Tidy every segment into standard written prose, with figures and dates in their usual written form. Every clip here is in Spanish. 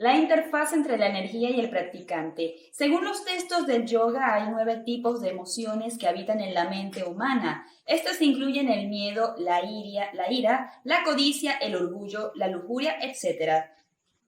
La interfaz entre la energía y el practicante. Según los textos del yoga, hay 9 tipos de emociones que habitan en la mente humana. Estas incluyen el miedo, la ira, la codicia, el orgullo, la lujuria, etc.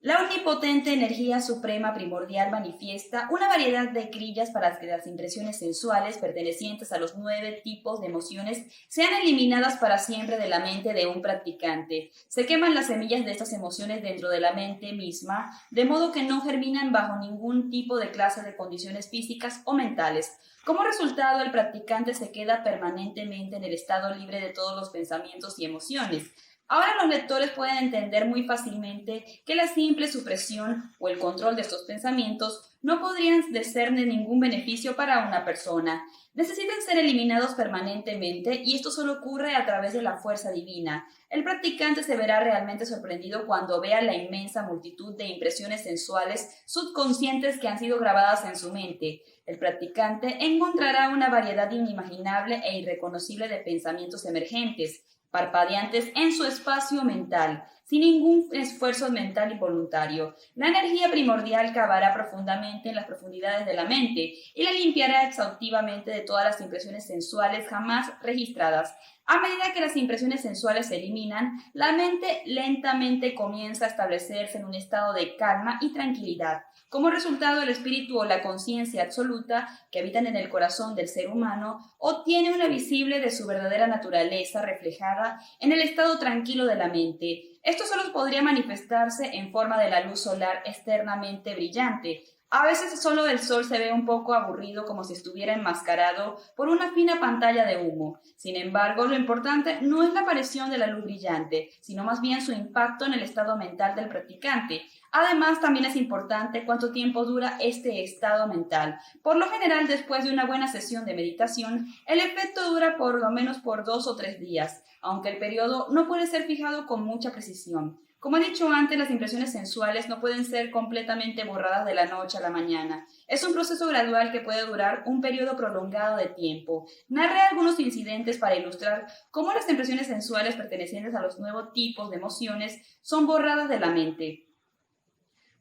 La omnipotente energía suprema primordial manifiesta una variedad de grillas para que las impresiones sensuales pertenecientes a los 9 tipos de emociones sean eliminadas para siempre de la mente de un practicante. Se queman las semillas de estas emociones dentro de la mente misma, de modo que no germinan bajo ningún tipo de clase de condiciones físicas o mentales. Como resultado, el practicante se queda permanentemente en el estado libre de todos los pensamientos y emociones. Ahora los lectores pueden entender muy fácilmente que la simple supresión o el control de estos pensamientos no podrían ser de ningún beneficio para una persona. Necesitan ser eliminados permanentemente y esto solo ocurre a través de la fuerza divina. El practicante se verá realmente sorprendido cuando vea la inmensa multitud de impresiones sensuales subconscientes que han sido grabadas en su mente. El practicante encontrará una variedad inimaginable e irreconocible de pensamientos emergentes, parpadeantes en su espacio mental, sin ningún esfuerzo mental y voluntario. La energía primordial cavará profundamente en las profundidades de la mente y la limpiará exhaustivamente de todas las impresiones sensuales jamás registradas. A medida que las impresiones sensuales se eliminan, la mente lentamente comienza a establecerse en un estado de calma y tranquilidad. Como resultado, el espíritu o la conciencia absoluta que habitan en el corazón del ser humano obtiene una visible de su verdadera naturaleza reflejada en el estado tranquilo de la mente. Esto solo podría manifestarse en forma de la luz solar externamente brillante. A veces solo el sol se ve un poco aburrido, como si estuviera enmascarado por una fina pantalla de humo. Sin embargo, lo importante no es la aparición de la luz brillante, sino más bien su impacto en el estado mental del practicante. Además, también es importante cuánto tiempo dura este estado mental. Por lo general, después de una buena sesión de meditación, el efecto dura por lo menos por 2 o 3 días, aunque el periodo no puede ser fijado con mucha precisión. Como he dicho antes, las impresiones sensuales no pueden ser completamente borradas de la noche a la mañana. Es un proceso gradual que puede durar un periodo prolongado de tiempo. Narré algunos incidentes para ilustrar cómo las impresiones sensuales pertenecientes a los nuevos tipos de emociones son borradas de la mente.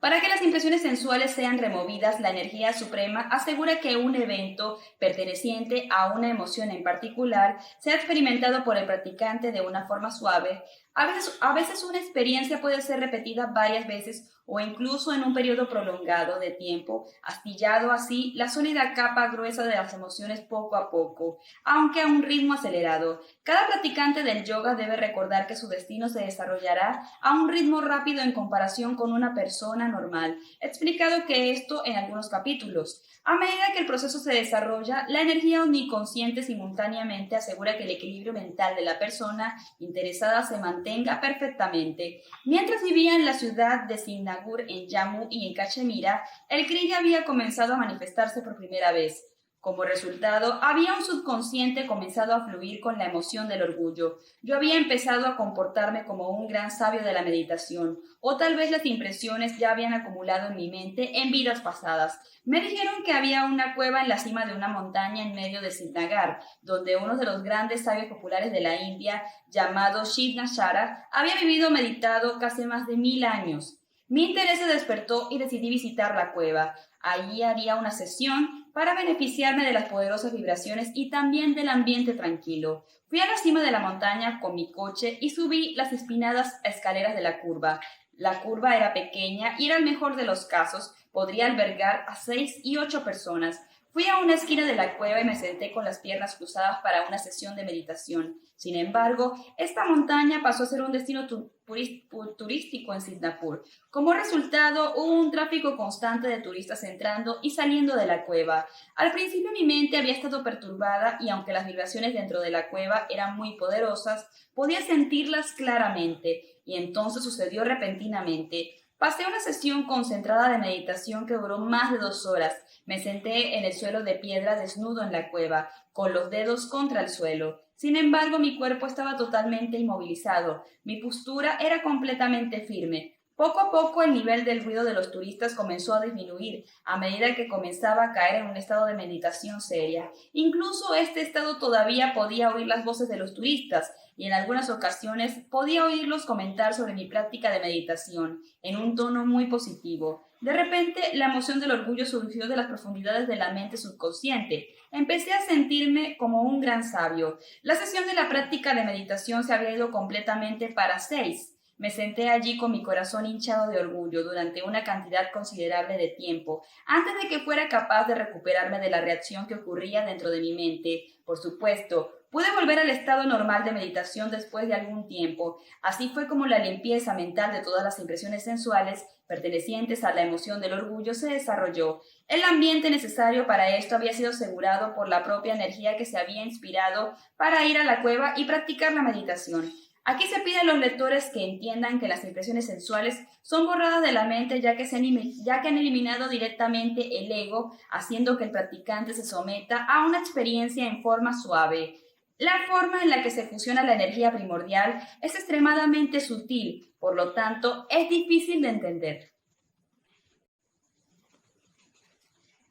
Para que las impresiones sensuales sean removidas, la energía suprema asegura que un evento perteneciente a una emoción en particular sea experimentado por el practicante de una forma suave. A veces una experiencia puede ser repetida varias veces o incluso en un periodo prolongado de tiempo, astillado así la sólida capa gruesa de las emociones poco a poco, aunque a un ritmo acelerado. Cada practicante del yoga debe recordar que su destino se desarrollará a un ritmo rápido en comparación con una persona normal. He explicado que esto en algunos capítulos. A medida que el proceso se desarrolla, la energía omniconsciente simultáneamente asegura que el equilibrio mental de la persona interesada se mantenga perfectamente. Mientras vivía en la ciudad de Srinagar, en Jammu y en Cachemira, el Kriya había comenzado a manifestarse por primera vez. Como resultado, había un subconsciente comenzado a fluir con la emoción del orgullo. Yo había empezado a comportarme como un gran sabio de la meditación, o tal vez las impresiones ya habían acumulado en mi mente en vidas pasadas. Me dijeron que había una cueva en la cima de una montaña en medio de Srinagar, donde uno de los grandes sabios populares de la India, llamado Shinashara, había vivido meditado casi más de 1000 años. Mi interés se despertó y decidí visitar la cueva. Allí haría una sesión para beneficiarme de las poderosas vibraciones y también del ambiente tranquilo. Fui a la cima de la montaña con mi coche y subí las espinadas escaleras de la curva. La curva era pequeña y era el mejor de los casos, podría albergar a 6 y 8 personas. Fui a una esquina de la cueva y me senté con las piernas cruzadas para una sesión de meditación. Sin embargo, esta montaña pasó a ser un destino turístico en Singapur. Como resultado, hubo un tráfico constante de turistas entrando y saliendo de la cueva. Al principio mi mente había estado perturbada y aunque las vibraciones dentro de la cueva eran muy poderosas, podía sentirlas claramente. Y entonces sucedió repentinamente. Pasé una sesión concentrada de meditación que duró más de 2 horas. Me senté en el suelo de piedra desnudo en la cueva, con los dedos contra el suelo. Sin embargo, mi cuerpo estaba totalmente inmovilizado. Mi postura era completamente firme. Poco a poco el nivel del ruido de los turistas comenzó a disminuir a medida que comenzaba a caer en un estado de meditación seria. Incluso este estado todavía podía oír las voces de los turistas y en algunas ocasiones podía oírlos comentar sobre mi práctica de meditación en un tono muy positivo. De repente, la emoción del orgullo surgió de las profundidades de la mente subconsciente. Empecé a sentirme como un gran sabio. La sesión de la práctica de meditación se había ido completamente para 6. Me senté allí con mi corazón hinchado de orgullo durante una cantidad considerable de tiempo, antes de que fuera capaz de recuperarme de la reacción que ocurría dentro de mi mente. Por supuesto, pude volver al estado normal de meditación después de algún tiempo. Así fue como la limpieza mental de todas las impresiones sensuales pertenecientes a la emoción del orgullo se desarrolló. El ambiente necesario para esto había sido asegurado por la propia energía que se había inspirado para ir a la cueva y practicar la meditación. Aquí se pide a los lectores que entiendan que las impresiones sensuales son borradas de la mente ya que han eliminado directamente el ego, haciendo que el practicante se someta a una experiencia en forma suave. La forma en la que se fusiona la energía primordial es extremadamente sutil, por lo tanto, es difícil de entender.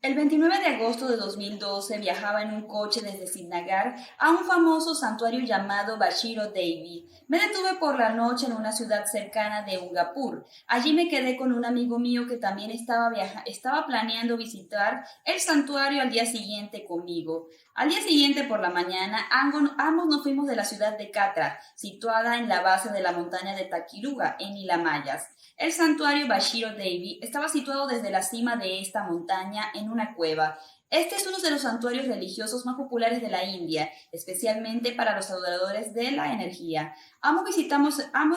El 29 de agosto de 2012 viajaba en un coche desde Srinagar a un famoso santuario llamado Vaishno Devi. Me detuve por la noche en una ciudad cercana de Ungapur. Allí me quedé con un amigo mío que también estaba planeando visitar el santuario al día siguiente conmigo. Al día siguiente por la mañana, ambos nos fuimos de la ciudad de Katra, situada en la base de la montaña de Takiruga, en Himalayas. El santuario Vaishno Devi estaba situado desde la cima de esta montaña en una cueva. Este es uno de los santuarios religiosos más populares de la India, especialmente para los adoradores de la energía. Ambos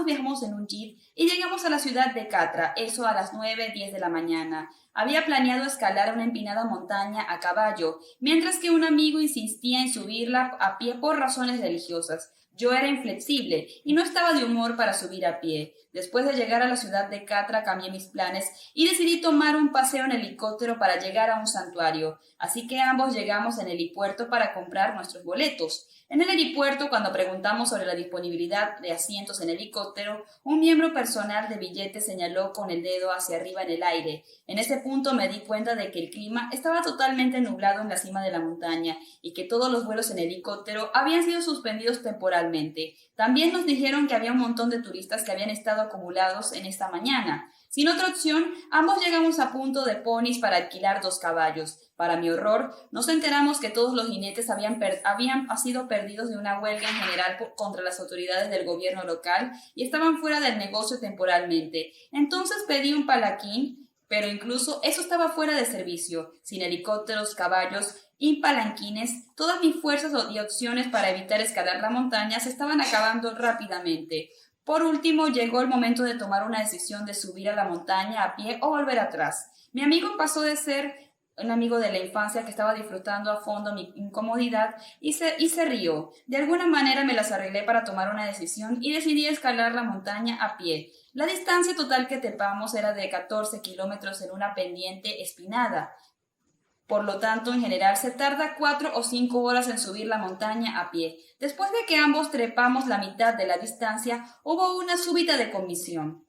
viajamos en un jeep y llegamos a la ciudad de Katra, eso a las 9:10 de la mañana. Había planeado escalar una empinada montaña a caballo, mientras que un amigo insistía en subirla a pie por razones religiosas. Yo era inflexible y no estaba de humor para subir a pie. Después de llegar a la ciudad de Katra cambié mis planes y decidí tomar un paseo en helicóptero para llegar a un santuario. Así que ambos llegamos en el helipuerto para comprar nuestros boletos. En el helipuerto, cuando preguntamos sobre la disponibilidad de asientos en helicóptero, un miembro personal de billetes señaló con el dedo hacia arriba en el aire. En ese punto me di cuenta de que el clima estaba totalmente nublado en la cima de la montaña y que todos los vuelos en helicóptero habían sido suspendidos temporalmente. También nos dijeron que había un montón de turistas que habían estado acumulados en esta mañana. Sin otra opción, ambos llegamos a punto de ponis para alquilar 2 caballos. Para mi horror, nos enteramos que todos los jinetes habían sido perdidos de una huelga en general contra las autoridades del gobierno local y estaban fuera del negocio temporalmente. Entonces pedí un palanquín, pero incluso eso estaba fuera de servicio. Sin helicópteros, caballos y palanquines, todas mis fuerzas y opciones para evitar escalar la montaña se estaban acabando rápidamente. Por último, llegó el momento de tomar una decisión de subir a la montaña a pie o volver atrás. Mi amigo pasó de ser un amigo de la infancia que estaba disfrutando a fondo mi incomodidad y se rió. De alguna manera me las arreglé para tomar una decisión y decidí escalar la montaña a pie. La distancia total que trepamos era de 14 kilómetros en una pendiente espinada. Por lo tanto, en general, se tarda 4 o 5 horas en subir la montaña a pie. Después de que ambos trepamos la mitad de la distancia, hubo una súbita decomisión.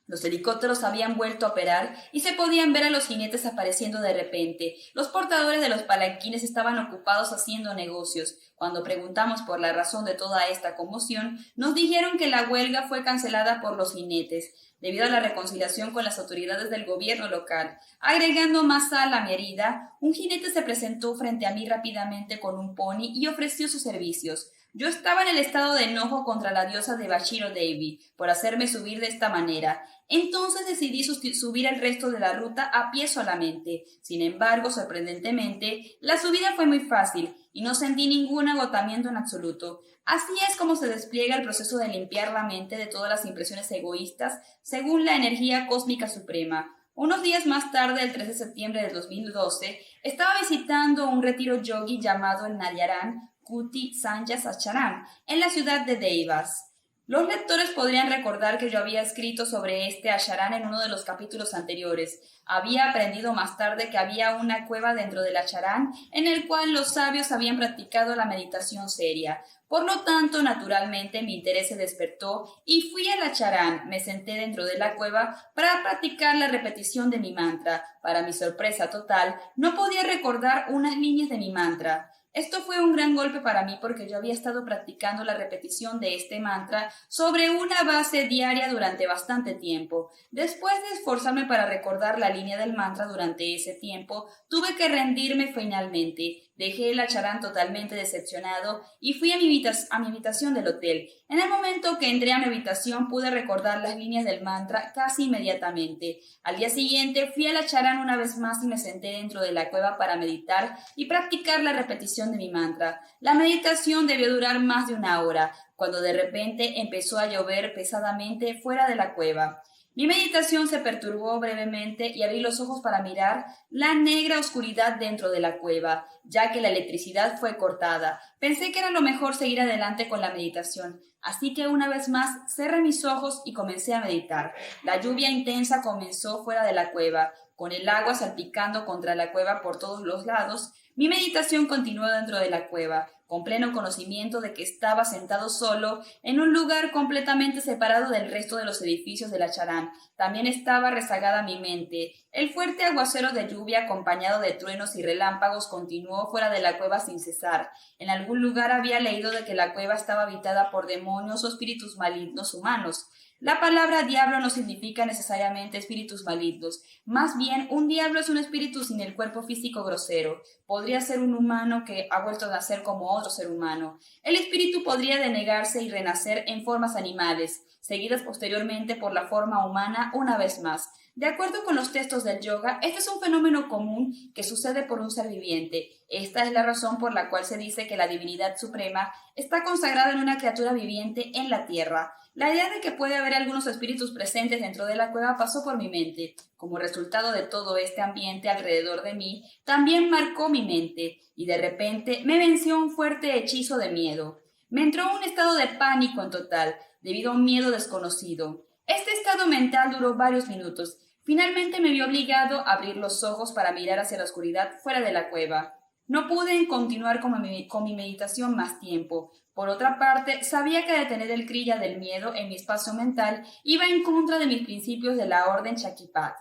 Los helicópteros habían vuelto a operar y se podían ver a los jinetes apareciendo de repente. Los portadores de los palanquines estaban ocupados haciendo negocios. Cuando preguntamos por la razón de toda esta conmoción, nos dijeron que la huelga fue cancelada por los jinetes, debido a la reconciliación con las autoridades del gobierno local. Agregando más sal a mi herida, un jinete se presentó frente a mí rápidamente con un pony y ofreció sus servicios. Yo estaba en el estado de enojo contra la diosa de Vaishno Devi por hacerme subir de esta manera. Entonces decidí subir el resto de la ruta a pie solamente. Sin embargo, sorprendentemente, la subida fue muy fácil y no sentí ningún agotamiento en absoluto. Así es como se despliega el proceso de limpiar la mente de todas las impresiones egoístas según la energía cósmica suprema. Unos días más tarde, el 3 de septiembre de 2012, estaba visitando un retiro yogi llamado el Narayan Kuti Sanyas Acharan, en la ciudad de Deivas. Los lectores podrían recordar que yo había escrito sobre este Acharan en uno de los capítulos anteriores. Había aprendido más tarde que había una cueva dentro del Acharan en el cual los sabios habían practicado la meditación seria. Por lo tanto, naturalmente mi interés se despertó y fui a la charán. Me senté dentro de la cueva para practicar la repetición de mi mantra. Para mi sorpresa total, no podía recordar unas líneas de mi mantra. Esto fue un gran golpe para mí porque yo había estado practicando la repetición de este mantra sobre una base diaria durante bastante tiempo. Después de esforzarme para recordar la línea del mantra durante ese tiempo, tuve que rendirme finalmente. Dejé el acharán totalmente decepcionado y fui a mi habitación del hotel. En el momento que entré a mi habitación pude recordar las líneas del mantra casi inmediatamente. Al día siguiente fui al acharán una vez más y me senté dentro de la cueva para meditar y practicar la repetición de mi mantra. La meditación debió durar más de una hora, cuando de repente empezó a llover pesadamente fuera de la cueva. Mi meditación se perturbó brevemente y abrí los ojos para mirar la negra oscuridad dentro de la cueva, ya que la electricidad fue cortada. Pensé que era lo mejor seguir adelante con la meditación, así que una vez más cerré mis ojos y comencé a meditar. La lluvia intensa comenzó fuera de la cueva, con el agua salpicando contra la cueva por todos los lados. Mi meditación continuó dentro de la cueva, con pleno conocimiento de que estaba sentado solo en un lugar completamente separado del resto de los edificios de la charán. También estaba rezagada mi mente. El fuerte aguacero de lluvia acompañado de truenos y relámpagos continuó fuera de la cueva sin cesar. En algún lugar había leído de que la cueva estaba habitada por demonios o espíritus malignos humanos. La palabra diablo no significa necesariamente espíritus malignos. Más bien, un diablo es un espíritu sin el cuerpo físico grosero. Podría ser un humano que ha vuelto a nacer como otro ser humano. El espíritu podría denegarse y renacer en formas animales, seguidas posteriormente por la forma humana una vez más. De acuerdo con los textos del yoga, este es un fenómeno común que sucede por un ser viviente. Esta es la razón por la cual se dice que la divinidad suprema está consagrada en una criatura viviente en la tierra. La idea de que puede haber algunos espíritus presentes dentro de la cueva pasó por mi mente. Como resultado de todo este ambiente alrededor de mí, también marcó mi mente, y de repente me venció un fuerte hechizo de miedo. Me entró un estado de pánico en total, debido a un miedo desconocido. Este estado mental duró varios minutos. Finalmente me vi obligado a abrir los ojos para mirar hacia la oscuridad fuera de la cueva. No pude continuar con mi meditación más tiempo. Por otra parte, sabía que detener el crilla del miedo en mi espacio mental iba en contra de mis principios de la orden Chaquipat.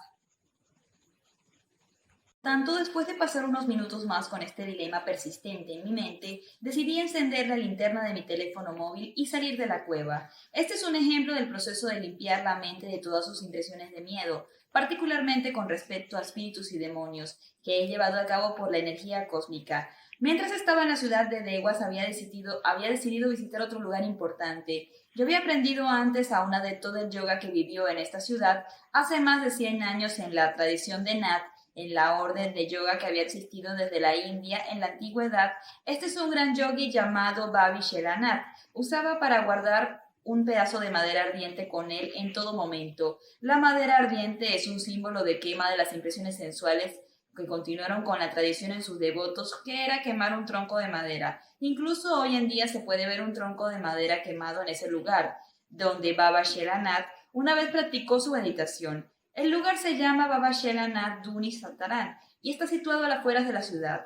Tanto después de pasar unos minutos más con este dilema persistente en mi mente, decidí encender la linterna de mi teléfono móvil y salir de la cueva. Este es un ejemplo del proceso de limpiar la mente de todas sus impresiones de miedo, particularmente con respecto a espíritus y demonios, que he llevado a cabo por la energía cósmica. Mientras estaba en la ciudad de Dewas, había decidido visitar otro lugar importante. Yo había aprendido antes a un adepto del yoga que vivió en esta ciudad hace más de 100 años en la tradición de Nat, en la orden de yoga que había existido desde la India en la antigüedad. Este es un gran yogi llamado Babi Sheranath. Usaba para guardar un pedazo de madera ardiente con él en todo momento. La madera ardiente es un símbolo de quema de las impresiones sensuales que continuaron con la tradición en sus devotos, que era quemar un tronco de madera. Incluso hoy en día se puede ver un tronco de madera quemado en ese lugar, donde Baba Sheranath una vez practicó su meditación. El lugar se llama Baba Sheranath Duni Santaran y está situado a las afueras de la ciudad.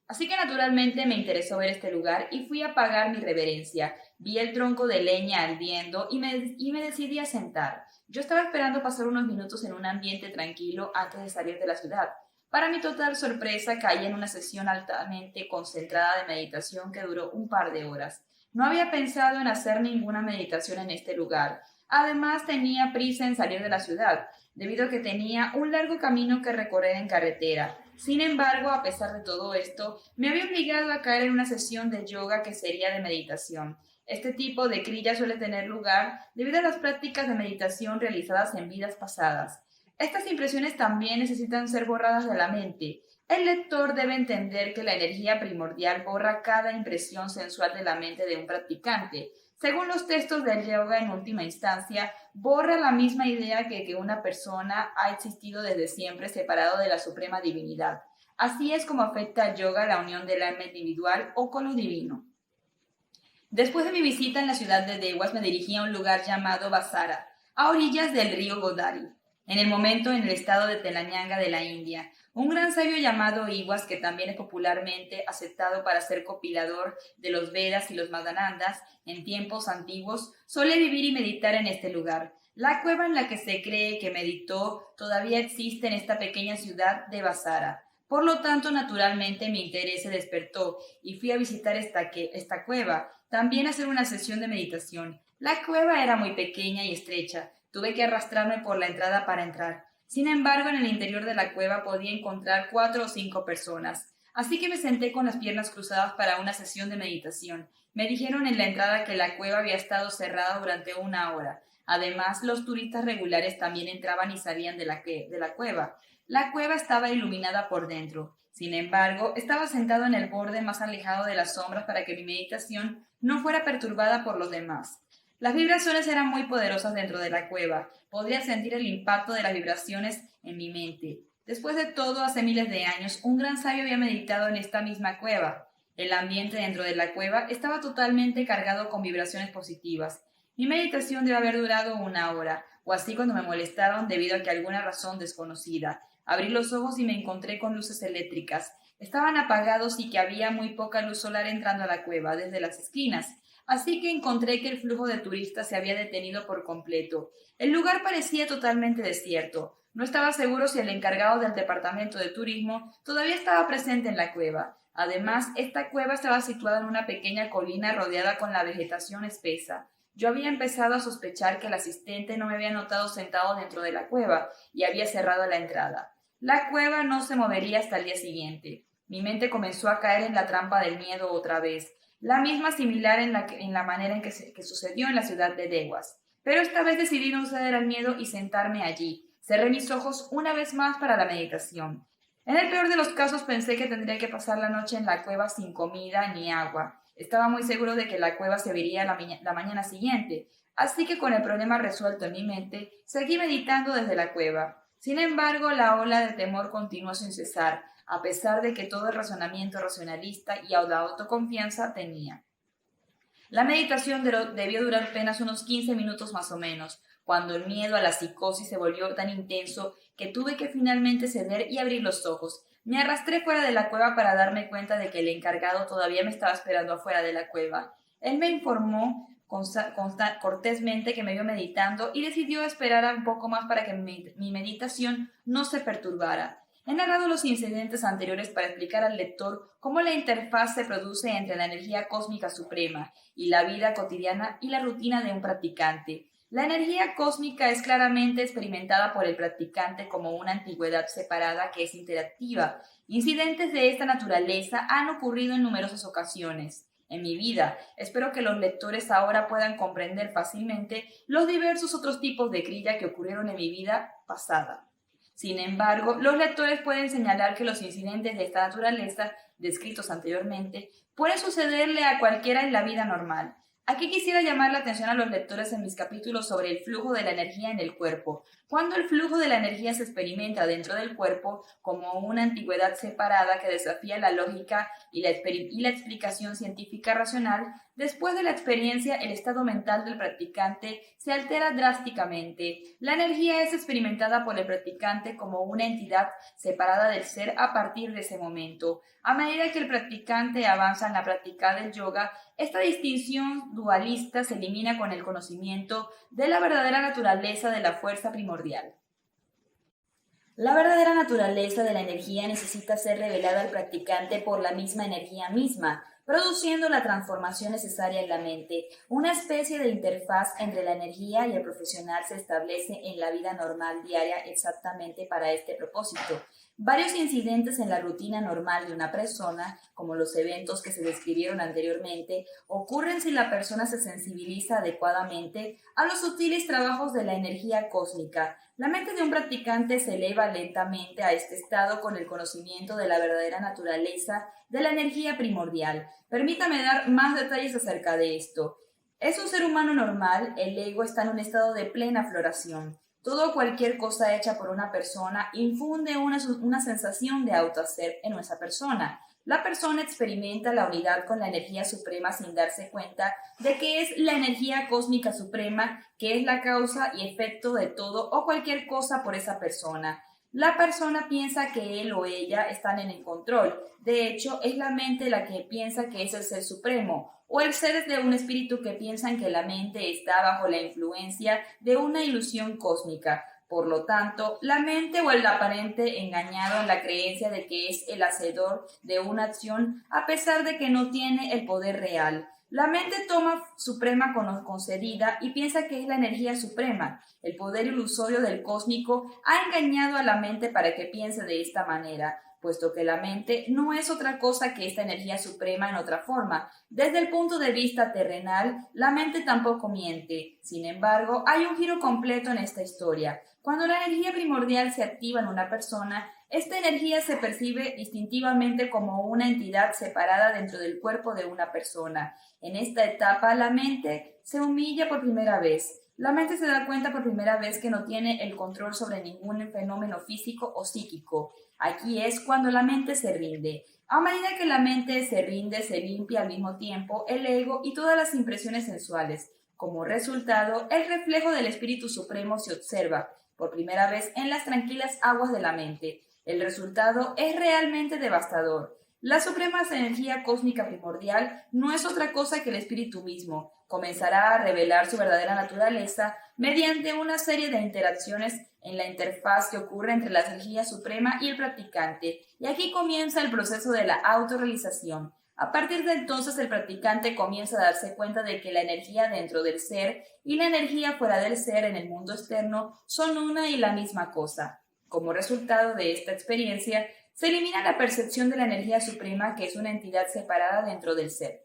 Así que naturalmente me interesó ver este lugar y fui a pagar mi reverencia. Vi el tronco de leña ardiendo y me decidí a sentar. Yo estaba esperando pasar unos minutos en un ambiente tranquilo antes de salir de la ciudad. Para mi total sorpresa, caí en una sesión altamente concentrada de meditación que duró un par de horas. No había pensado en hacer ninguna meditación en este lugar. Además, tenía prisa en salir de la ciudad, debido a que tenía un largo camino que recorrer en carretera. Sin embargo, a pesar de todo esto, me había obligado a caer en una sesión de yoga que sería de meditación. Este tipo de kriya suele tener lugar debido a las prácticas de meditación realizadas en vidas pasadas. Estas impresiones también necesitan ser borradas de la mente. El lector debe entender que la energía primordial borra cada impresión sensual de la mente de un practicante. Según los textos del yoga, en última instancia, borra la misma idea que una persona ha existido desde siempre separado de la suprema divinidad. Así es como afecta al yoga la unión del alma individual o con lo divino. Después de mi visita en la ciudad de Dewas, me dirigí a un lugar llamado Basara, a orillas del río Godavari. en el momento en el estado de Telangana de la India. Un gran sabio llamado Iguas, que también es popularmente aceptado para ser compilador de los Vedas y los Madhanandas en tiempos antiguos, suele vivir y meditar en este lugar. La cueva en la que se cree que meditó todavía existe en esta pequeña ciudad de Basara. Por lo tanto, naturalmente mi interés se despertó y fui a visitar esta cueva, también a hacer una sesión de meditación. La cueva era muy pequeña y estrecha. Tuve que arrastrarme por la entrada para entrar. Sin embargo, en el interior de la cueva podía encontrar 4 o 5 personas. Así que me senté con las piernas cruzadas para una sesión de meditación. Me dijeron en la entrada que la cueva había estado cerrada durante 1 hora. Además, los turistas regulares también entraban y salían de la cueva. La cueva estaba iluminada por dentro. Sin embargo, estaba sentado en el borde más alejado de las sombras para que mi meditación no fuera perturbada por los demás. Las vibraciones eran muy poderosas dentro de la cueva. Podría sentir el impacto de las vibraciones en mi mente. Después de todo, hace miles de años, un gran sabio había meditado en esta misma cueva. El ambiente dentro de la cueva estaba totalmente cargado con vibraciones positivas. Mi meditación debe haber durado 1 hora, o así cuando me molestaron debido a que alguna razón desconocida. Abrí los ojos y me encontré con luces eléctricas. Estaban apagados y que había muy poca luz solar entrando a la cueva desde las esquinas. Así que encontré que el flujo de turistas se había detenido por completo. El lugar parecía totalmente desierto. No estaba seguro si el encargado del departamento de turismo todavía estaba presente en la cueva. Además, esta cueva estaba situada en una pequeña colina rodeada con la vegetación espesa. Yo había empezado a sospechar que el asistente no me había notado sentado dentro de la cueva y había cerrado la entrada. La cueva no se movería hasta el día siguiente. Mi mente comenzó a caer en la trampa del miedo otra vez, la misma similar en la manera en que sucedió en la ciudad de Dewas. Pero esta vez decidí no ceder al miedo y sentarme allí. Cerré mis ojos una vez más para la meditación. En el peor de los casos pensé que tendría que pasar la noche en la cueva sin comida ni agua. Estaba muy seguro de que la cueva se abriría la mañana siguiente, así que con el problema resuelto en mi mente, seguí meditando desde la cueva. Sin embargo, la ola de temor continuó sin cesar, a pesar de que todo el razonamiento racionalista y la autoconfianza tenía. La meditación debió durar apenas unos 15 minutos más o menos, cuando el miedo a la psicosis se volvió tan intenso que tuve que finalmente ceder y abrir los ojos. Me arrastré fuera de la cueva para darme cuenta de que el encargado todavía me estaba esperando afuera de la cueva. Él me informó cortésmente que me vio meditando y decidió esperar un poco más para que mi meditación no se perturbara. He narrado los incidentes anteriores para explicar al lector cómo la interfaz se produce entre la energía cósmica suprema y la vida cotidiana y la rutina de un practicante. La energía cósmica es claramente experimentada por el practicante como una antigüedad separada que es interactiva. Incidentes de esta naturaleza han ocurrido en numerosas ocasiones en mi vida. Espero que los lectores ahora puedan comprender fácilmente los diversos otros tipos de kriyas que ocurrieron en mi vida pasada. Sin embargo, los lectores pueden señalar que los incidentes de esta naturaleza, descritos anteriormente, pueden sucederle a cualquiera en la vida normal. Aquí quisiera llamar la atención a los lectores en mis capítulos sobre el flujo de la energía en el cuerpo. Cuando el flujo de la energía se experimenta dentro del cuerpo como una antigüedad separada que desafía la lógica y la explicación científica racional, después de la experiencia el estado mental del practicante se altera drásticamente. La energía es experimentada por el practicante como una entidad separada del ser a partir de ese momento. A medida que el practicante avanza en la práctica del yoga, esta distinción dualista se elimina con el conocimiento de la verdadera naturaleza de la fuerza primordial. La verdadera naturaleza de la energía necesita ser revelada al practicante por la misma energía misma, produciendo la transformación necesaria en la mente. Una especie de interfaz entre la energía y el profesional se establece en la vida normal diaria exactamente para este propósito. Varios incidentes en la rutina normal de una persona, como los eventos que se describieron anteriormente, ocurren si la persona se sensibiliza adecuadamente a los sutiles trabajos de la energía cósmica. La mente de un practicante se eleva lentamente a este estado con el conocimiento de la verdadera naturaleza de la energía primordial. Permítame dar más detalles acerca de esto. Es un ser humano normal, el ego está en un estado de plena floración. Todo o cualquier cosa hecha por una persona infunde una sensación de autohacer en nuestra persona. La persona experimenta la unidad con la energía suprema sin darse cuenta de que es la energía cósmica suprema que es la causa y efecto de todo o cualquier cosa por esa persona. La persona piensa que él o ella están en el control. De hecho, es la mente la que piensa que es el ser supremo, o el ser es de un espíritu que piensan que la mente está bajo la influencia de una ilusión cósmica. Por lo tanto, la mente o el aparente engañado en la creencia de que es el hacedor de una acción a pesar de que no tiene el poder real. La mente toma suprema concedida y piensa que es la energía suprema. El poder ilusorio del cósmico ha engañado a la mente para que piense de esta manera, puesto que la mente no es otra cosa que esta energía suprema en otra forma. Desde el punto de vista terrenal, la mente tampoco miente. Sin embargo, hay un giro completo en esta historia. Cuando la energía primordial se activa en una persona, esta energía se percibe distintivamente como una entidad separada dentro del cuerpo de una persona. En esta etapa, la mente se humilla por primera vez. La mente se da cuenta por primera vez que no tiene el control sobre ningún fenómeno físico o psíquico. Aquí es cuando la mente se rinde. A medida que la mente se rinde, se limpia al mismo tiempo el ego y todas las impresiones sensuales. Como resultado, el reflejo del Espíritu Supremo se observa por primera vez en las tranquilas aguas de la mente. El resultado es realmente devastador. La suprema energía cósmica primordial no es otra cosa que el espíritu mismo. Comenzará a revelar su verdadera naturaleza mediante una serie de interacciones en la interfaz que ocurre entre la energía suprema y el practicante. Y aquí comienza el proceso de la autorrealización. A partir de entonces el practicante comienza a darse cuenta de que la energía dentro del ser y la energía fuera del ser en el mundo externo son una y la misma cosa. Como resultado de esta experiencia, se elimina la percepción de la energía suprema que es una entidad separada dentro del ser.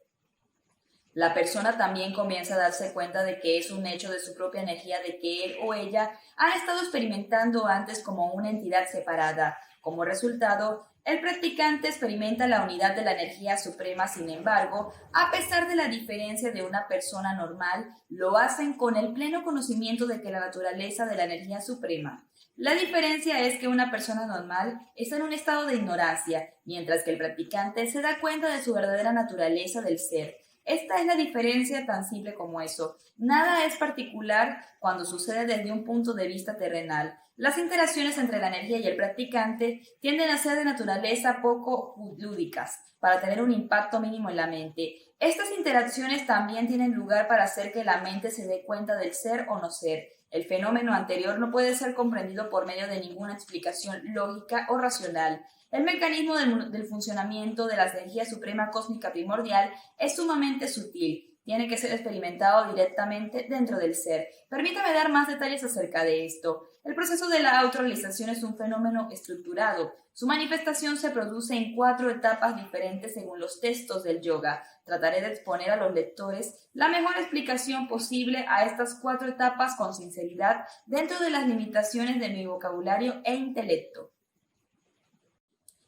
La persona también comienza a darse cuenta de que es un hecho de su propia energía de que él o ella ha estado experimentando antes como una entidad separada. Como resultado, el practicante experimenta la unidad de la energía suprema, sin embargo, a pesar de la diferencia de una persona normal, lo hacen con el pleno conocimiento de que la naturaleza de la energía suprema. La diferencia es que una persona normal está en un estado de ignorancia, mientras que el practicante se da cuenta de su verdadera naturaleza del ser. Esta es la diferencia tan simple como eso. Nada es particular cuando sucede desde un punto de vista terrenal. Las interacciones entre la energía y el practicante tienden a ser de naturaleza poco lúdicas, para tener un impacto mínimo en la mente. Estas interacciones también tienen lugar para hacer que la mente se dé cuenta del ser o no ser. El fenómeno anterior no puede ser comprendido por medio de ninguna explicación lógica o racional. El mecanismo del funcionamiento de la energía suprema cósmica primordial es sumamente sutil. Tiene que ser experimentado directamente dentro del ser. Permítame dar más detalles acerca de esto. El proceso de la autorrealización es un fenómeno estructurado. Su manifestación se produce en 4 etapas diferentes según los textos del yoga. Trataré de exponer a los lectores la mejor explicación posible a estas 4 etapas con sinceridad dentro de las limitaciones de mi vocabulario e intelecto.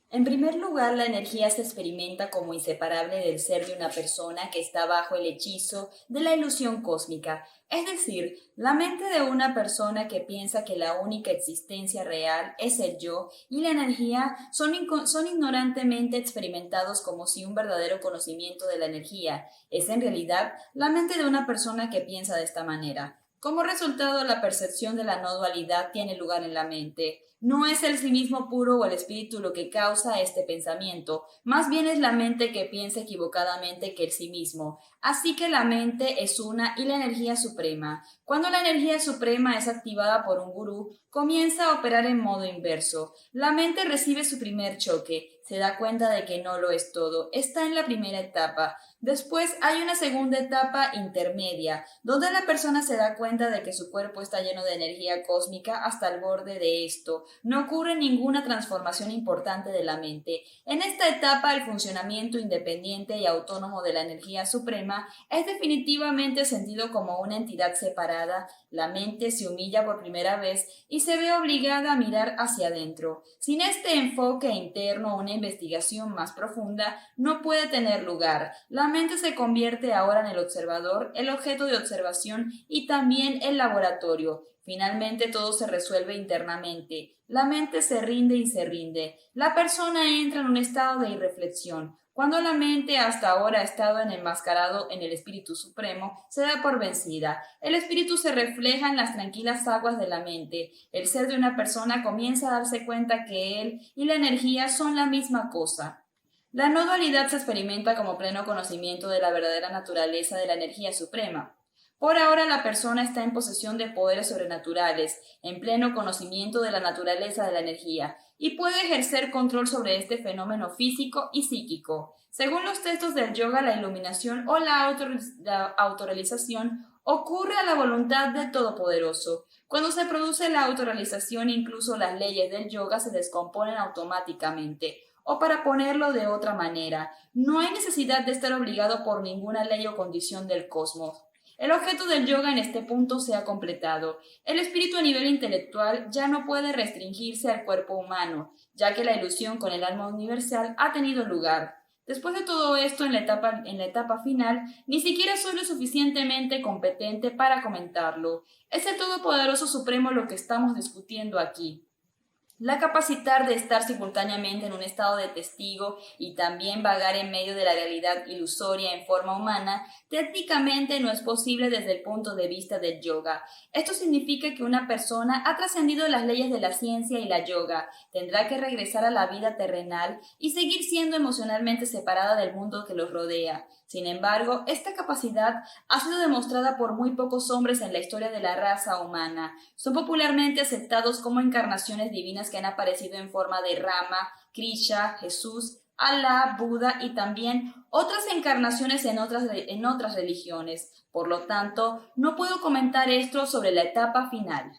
En primer lugar, la energía se experimenta como inseparable del ser de una persona que está bajo el hechizo de la ilusión cósmica, es decir, la mente de una persona que piensa que la única existencia real es el yo y la energía son ignorantemente experimentados como si un verdadero conocimiento de la energía es en realidad la mente de una persona que piensa de esta manera. Como resultado, la percepción de la no dualidad tiene lugar en la mente. No es el sí mismo puro o el espíritu lo que causa este pensamiento, más bien es la mente que piensa equivocadamente que el sí mismo. Así que la mente es una y la energía suprema. Cuando la energía suprema es activada por un gurú, comienza a operar en modo inverso. La mente recibe su primer choque, se da cuenta de que no lo es todo, está en la primera etapa. Después hay una segunda etapa intermedia, donde la persona se da cuenta de que su cuerpo está lleno de energía cósmica hasta el borde de esto. No ocurre ninguna transformación importante de la mente. En esta etapa, el funcionamiento independiente y autónomo de la energía suprema es definitivamente sentido como una entidad separada. La mente se humilla por primera vez y se ve obligada a mirar hacia adentro. Sin este enfoque interno, un una investigación más profunda no puede tener lugar. La mente se convierte ahora en el observador, el objeto de observación y también el laboratorio. Finalmente todo se resuelve internamente. La mente se rinde y se rinde. La persona entra en un estado de irreflexión. Cuando la mente hasta ahora ha estado enmascarado en el Espíritu Supremo, se da por vencida. El Espíritu se refleja en las tranquilas aguas de la mente. El ser de una persona comienza a darse cuenta que él y la energía son la misma cosa. La no dualidad se experimenta como pleno conocimiento de la verdadera naturaleza de la energía suprema. Por ahora la persona está en posesión de poderes sobrenaturales, en pleno conocimiento de la naturaleza de la energía, y puede ejercer control sobre este fenómeno físico y psíquico. Según los textos del yoga, la iluminación o la autorrealización ocurre a la voluntad del Todopoderoso. Cuando se produce la autorrealización, incluso las leyes del yoga se descomponen automáticamente. O para ponerlo de otra manera, no hay necesidad de estar obligado por ninguna ley o condición del cosmos. El objeto del yoga en este punto se ha completado. El espíritu a nivel intelectual ya no puede restringirse al cuerpo humano, ya que la ilusión con el alma universal ha tenido lugar. Después de todo esto, en la etapa final, ni siquiera soy lo suficientemente competente para comentarlo. Es el Todopoderoso Supremo lo que estamos discutiendo aquí. La capacidad de estar simultáneamente en un estado de testigo y también vagar en medio de la realidad ilusoria en forma humana, técnicamente no es posible desde el punto de vista del yoga. Esto significa que una persona ha trascendido las leyes de la ciencia y la yoga, tendrá que regresar a la vida terrenal y seguir siendo emocionalmente separada del mundo que los rodea. Sin embargo, esta capacidad ha sido demostrada por muy pocos hombres en la historia de la raza humana. Son popularmente aceptados como encarnaciones divinas que han aparecido en forma de Rama, Krishna, Jesús, Alá, Buda y también otras encarnaciones en otras religiones. Por lo tanto, no puedo comentar esto sobre la etapa final.